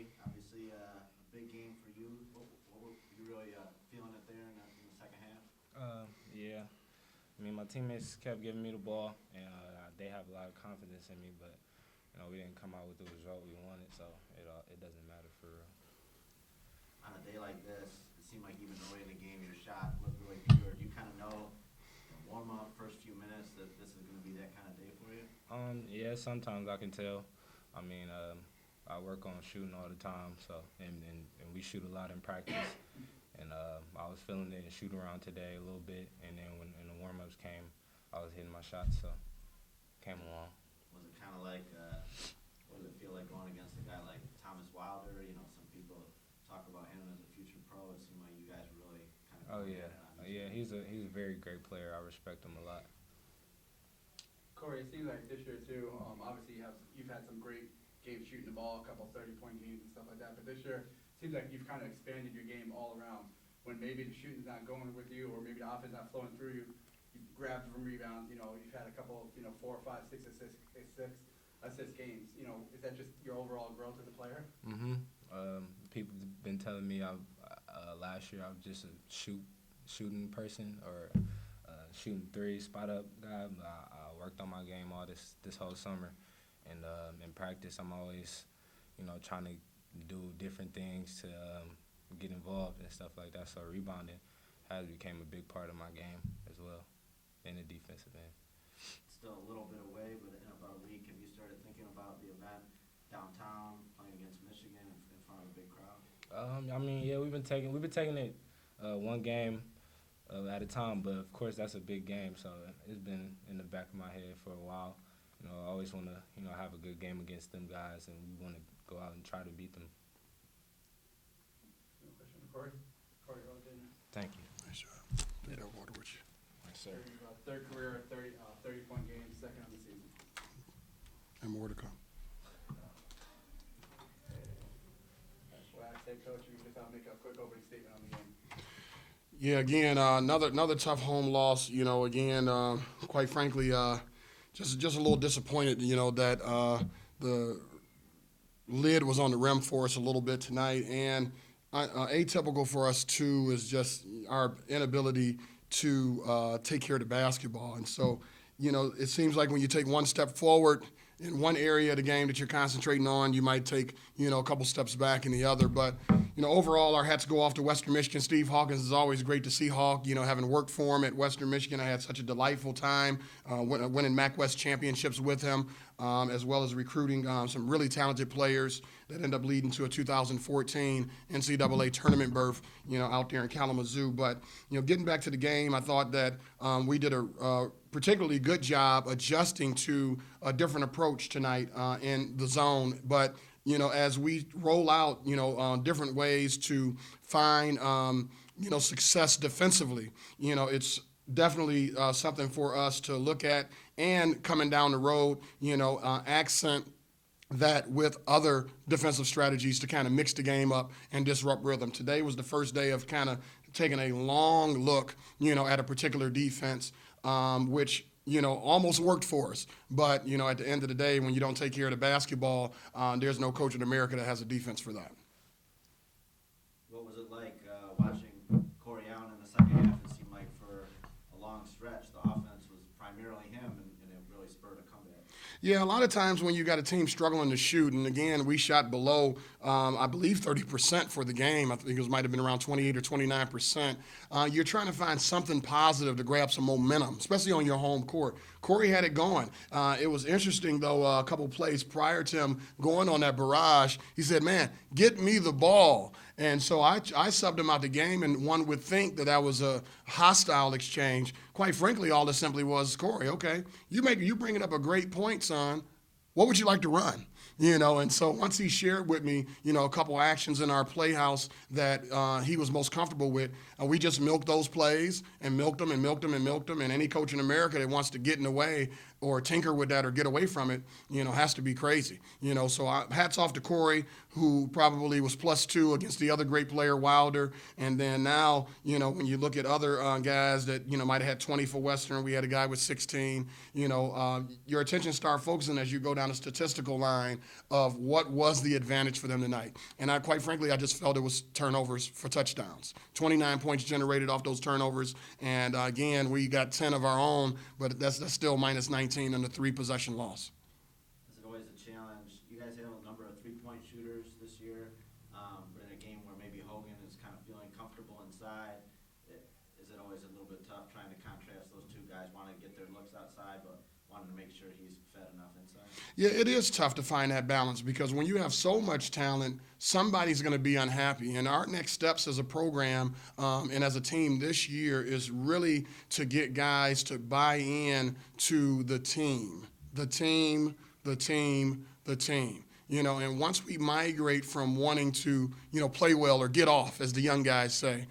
Corey. Obviously, a big game for you. What were you really feeling it there in the second half? Yeah. I mean, my teammates kept giving me the ball, and they have a lot of confidence in me. But we didn't come out with the result we wanted, so it doesn't matter for real. On a day like this, it seemed like even early in the game, your shot looked really pure. Do you kind of know, warm up first few minutes, that this is going to be that kind of day for you? Yeah, sometimes I can tell. I mean, I work on shooting all the time, so and we shoot a lot in practice. And I was feeling it in shoot around today a little bit, and then when the warm-ups came, I was hitting my shots, so came along. Was it kind of like, what did it feel like going against a guy like Thomas Wilder? You know, some people talk about him as a future pro. It seemed like you guys really kind of. Oh yeah, he's a very great player. I respect him a lot. Corey, it seems like this year too. Obviously, you've had some great games shooting the ball, a couple 30-point games and stuff like that. But this year, it seems like you've kind of expanded your game all around. When maybe the shooting's not going with you, or maybe the offense not flowing through you, you grab from rebounds. You've had a couple, 4, 5, 6 assist games. Is that just your overall growth as a player? People have been telling me last year I was just a shooting person or shooting three spot up guy. But I worked on my game all this whole summer, and in practice I'm always trying to do different things to get involved and stuff like that. So rebounding has became a big part of my game as well, in the defensive end. Still a little bit away, but in about a week, have you started thinking about the event downtown, playing against Michigan in front of a big crowd? I mean, yeah, we've been taking it one game at a time, but of course that's a big game, so it's been in the back of my head for a while. I always want to have a good game against them guys, and we want to go out and try to beat them. No question, Corey. Corey, Thank you. Nice job. Take that water with you. Yes, sir. Third career 30-point game, second on the season. And more to come. Wax, head coach, you can just make a quick opening statement on the game. Yeah, again, another tough home loss. Again, quite frankly, just a little disappointed. That the lid was on the rim for us a little bit tonight, and atypical for us too is just our inability to take care of the basketball. And so, it seems like when you take one step forward in one area of the game that you're concentrating on, you might take, a couple steps back in the other. But, overall, our hats go off to Western Michigan. Steve Hawkins is always great to see Hawk. Having worked for him at Western Michigan, I had such a delightful time winning MAC West championships with him, as well as recruiting some really talented players that end up leading to a 2014 NCAA tournament berth, out there in Kalamazoo. But, getting back to the game, I thought that we did a particularly good job adjusting to a different approach tonight in the zone. But, as we roll out, different ways to find, success defensively, it's definitely something for us to look at, and coming down the road, accent that with other defensive strategies to kind of mix the game up and disrupt rhythm. Today was the first day of kind of taking a long look, at a particular defense, which almost worked for us. But, at the end of the day, when you don't take care of the basketball, there's no coach in America that has a defense for that. What was it like watching Corey Allen in the second half? It seemed like for a long stretch, the offense was primarily him, and it really spurred a comeback. Yeah, a lot of times when you got a team struggling to shoot, and again, we shot below, I believe, 30% for the game. I think it might have been around 28 or 29%. You're trying to find something positive to grab some momentum, especially on your home court. Corey had it going. It was interesting, though, a couple plays prior to him going on that barrage, he said, man, get me the ball. And so I subbed him out the game, and one would think that was a hostile exchange. Quite frankly, all it simply was, Corey, okay, you bringing up a great point, son. What would you like to run? And so once he shared with me, a couple actions in our playhouse that he was most comfortable with, we just milked those plays and milked them and milked them and milked them. And any coach in America that wants to get in the way or tinker with that or get away from it, has to be crazy. So hats off to Corey, who probably was +2 against the other great player, Wilder. And then now, when you look at other guys that, might have had 20 for Western, we had a guy with 16, your attention start focusing as you go down the statistical line mind of what was the advantage for them tonight. And quite frankly, I just felt it was turnovers for touchdowns. 29 points generated off those turnovers. And again, we got 10 of our own, but that's still minus 19 on the 3-possession loss. Is it always a challenge? You guys have a number of three-point shooters this year. In a game where maybe Hogan is kind of feeling comfortable inside, is it always a little bit tough trying to contrast those two guys wanting to get their looks outside but wanting to make sure he's fed enough inside? Yeah, it is tough to find that balance because when you have so much talent, somebody's going to be unhappy. And our next steps as a program and as a team this year is really to get guys to buy in to the team. The team. And once we migrate from wanting to, play well or get off, as the young guys say,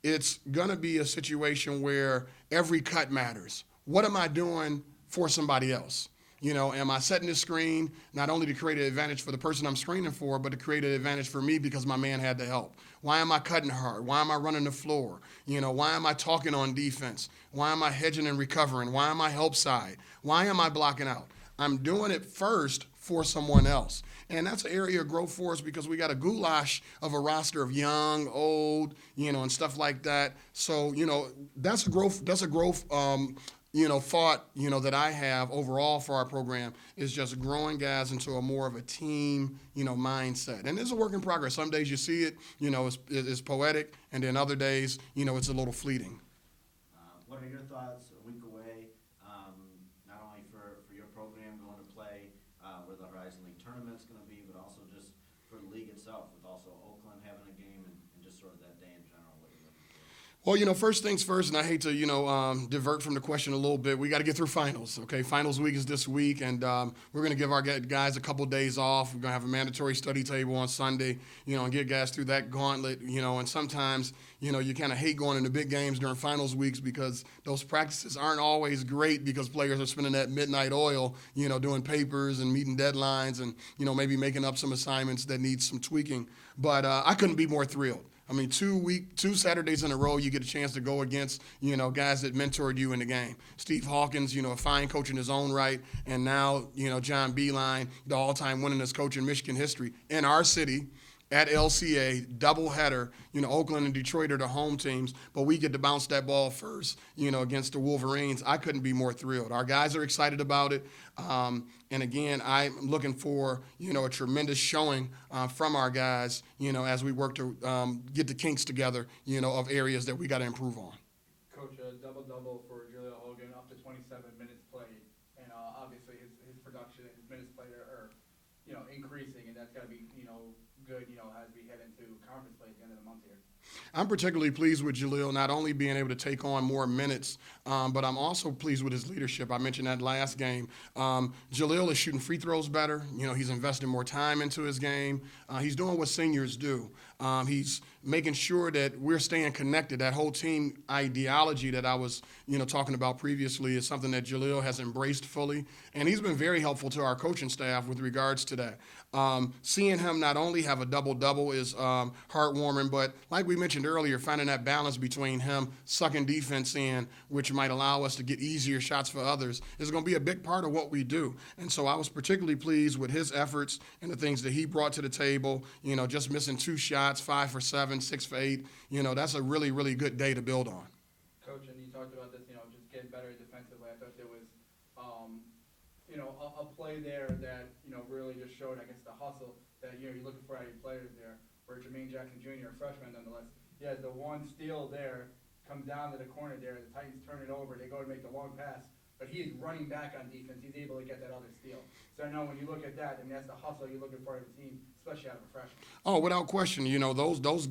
it's going to be a situation where every cut matters. What am I doing for somebody else? Am I setting the screen not only to create an advantage for the person I'm screening for, but to create an advantage for me because my man had the help? Why am I cutting hard? Why am I running the floor? Why am I talking on defense? Why am I hedging and recovering? Why am I help side? Why am I blocking out? I'm doing it first for someone else. And that's an area of growth for us because we got a goulash of a roster of young, old, and stuff like that. So, that's a growth thought, that I have overall for our program is just growing guys into a more of a team, mindset. And it's a work in progress. Some days you see it, it's poetic, and then other days, it's a little fleeting. What are your thoughts a week away, not only for your program going to play where the Horizon League tournament's going to be, but also just for the league itself, with also Oakland having a game and just sort of that day in general? What are you looking for? Well, first things first, and I hate to, divert from the question a little bit. We got to get through finals, okay? Finals week is this week, and we're going to give our guys a couple days off. We're going to have a mandatory study table on Sunday, and get guys through that gauntlet, and sometimes, you kind of hate going into big games during finals weeks because those practices aren't always great because players are spending that midnight oil, doing papers and meeting deadlines and, maybe making up some assignments that need some tweaking. But I couldn't be more thrilled. I mean, 2 Saturdays in a row, you get a chance to go against, guys that mentored you in the game. Steve Hawkins, a fine coach in his own right, and now, John Beilein, the all-time winningest coach in Michigan history, in our city, at LCA, doubleheader. Oakland and Detroit are the home teams, but we get to bounce that ball first, against the Wolverines. I couldn't be more thrilled. Our guys are excited about it. And again, I'm looking for, a tremendous showing from our guys, as we work to get the kinks together, of areas that we got to improve on. Coach, a double-double for Julio Hogan, up to 27 minutes played, and obviously his production and his minutes played are increasing, and that's got to be, good, as we head into conference play at the end of the month here. I'm particularly pleased with Jaleel not only being able to take on more minutes, but I'm also pleased with his leadership. I mentioned that last game. Jaleel is shooting free throws better. He's investing more time into his game. He's doing what seniors do. He's making sure that we're staying connected. That whole team ideology that I was, talking about previously is something that Jaleel has embraced fully, and he's been very helpful to our coaching staff with regards to that. Seeing him not only have a double-double is heartwarming, but like we mentioned earlier, finding that balance between him sucking defense in, which might allow us to get easier shots for others, is going to be a big part of what we do. And so I was particularly pleased with his efforts and the things that he brought to the table, just missing 2 shots, 5 for 7, 6 for 8. That's a really, really good day to build on. Coach, and you talked about this, just getting better defensively. I thought there was, a play there that, really just showed, I guess, the hustle that, you're looking for out of your players there, where Jermaine Jackson Jr., a freshman nonetheless, he has the one steal there, comes down to the corner there, the Titans turn it over, they go to make the long pass, but he is running back on defense. He's able to get that other steal. So I know when you look at that, that's the hustle you're looking for out of the team, especially out of a freshman. Oh, without question.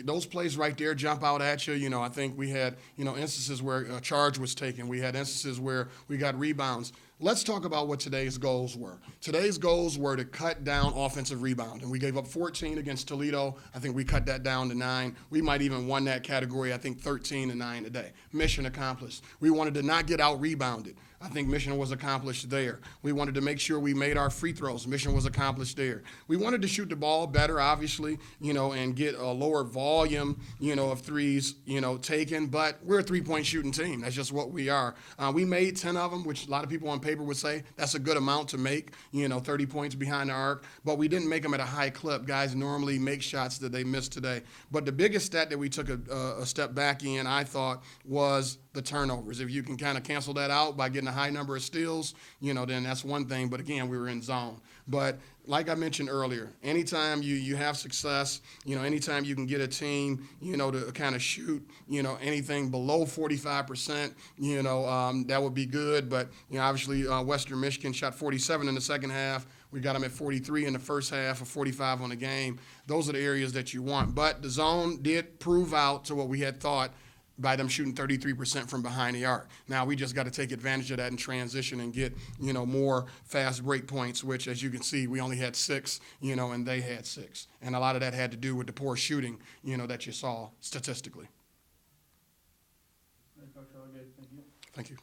Those plays right there jump out at you. I think we had, instances where a charge was taken. We had instances where we got rebounds. Let's talk about what today's goals were. Today's goals were to cut down offensive rebound, and we gave up 14 against Toledo. I think we cut that down to 9. We might even won that category, I think 13-9 today. Mission accomplished. We wanted to not get out-rebounded. I think mission was accomplished there. We wanted to make sure we made our free throws. Mission was accomplished there. We wanted to shoot the ball better, obviously, and get a lower volume, of threes, taken. But we're a 3-point shooting team. That's just what we are. We made 10 of them, which a lot of people on paper would say. That's a good amount to make, 30 points behind the arc. But we didn't make them at a high clip. Guys normally make shots that they missed today. But the biggest stat that we took a step back in, I thought, was the turnovers. If you can kind of cancel that out by getting a high number of steals, then that's one thing. But again, we were in zone. But like I mentioned earlier, anytime you have success, anytime you can get a team, to kind of shoot, anything below 45%, that would be good. But, obviously Western Michigan shot 47 in the second half. We got them at 43 in the first half, or 45 on the game. Those are the areas that you want. But the zone did prove out to what we had thought by them shooting 33% from behind the arc. Now we just got to take advantage of that in transition and get, more fast break points, which, as you can see, we only had 6, and they had 6. And a lot of that had to do with the poor shooting, that you saw statistically. Coach, all good. Thank you. Thank you.